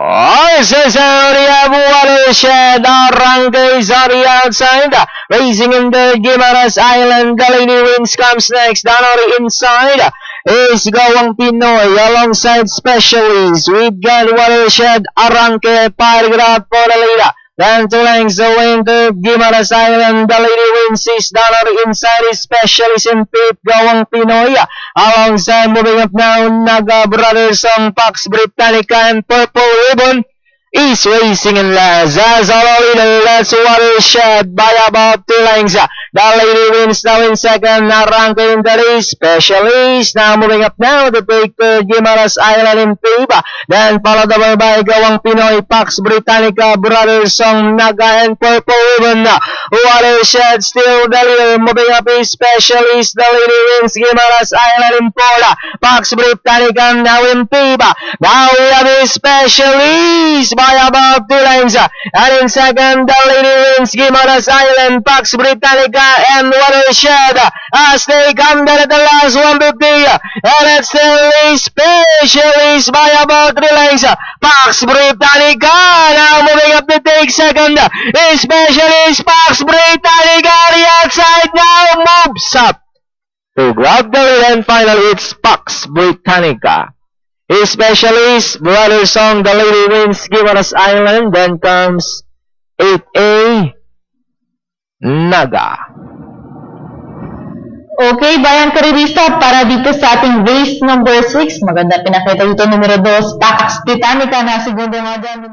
Cesaria Watershed arranques on the outside. Racing in the Guimaras Island. The Lady Wins comes next. Down on the inside is Gawang Pinoy alongside Specialist. We've got Watershed Arranque Paragraph for the leader. Then 2 lengths away into Guimaras Island. The Lady Wins is down on the inside is Specialist in 5th. Gawang Pinoy alongside moving up now Naga Brothers on Pax Britannica and Purple Ribbon is racing in last. As already the last Watershed by about 2 lengths. The Lady Wins now in second. Arranque in the race. Specialist now moving up now to take Guimaras Island in 5th. Then followed by Gawang Pinoy, Pax Britannica, Brothers Song, Naga, and Purple Ribbon. Watershed still the leader. Moving up is Specialist. The Lady Wins Guimaras Island in 4th. Pax Britannica now in 5th. Now we have a Specialist by about 2 lengths. And in second, the Lady Wins Guimaras Island, Pax Britannica, and Watershed as they come down at the last 150. And it's still a Specialist by about 3 lengths. Pax Britannica now moving up to take second. A Specialist, Pax Britannica, the outside now moves up to grab the lead, and finally it's Pax Britannica. A Specialist, Brothers Song, the Lady Wins Guimaras Island. Then comes 8A Naga. Okay, Bayan Karibista, para dito sa ating race number 6. Maganda pinakita dito numero 2, Pax Britannica na segundo nga dyan.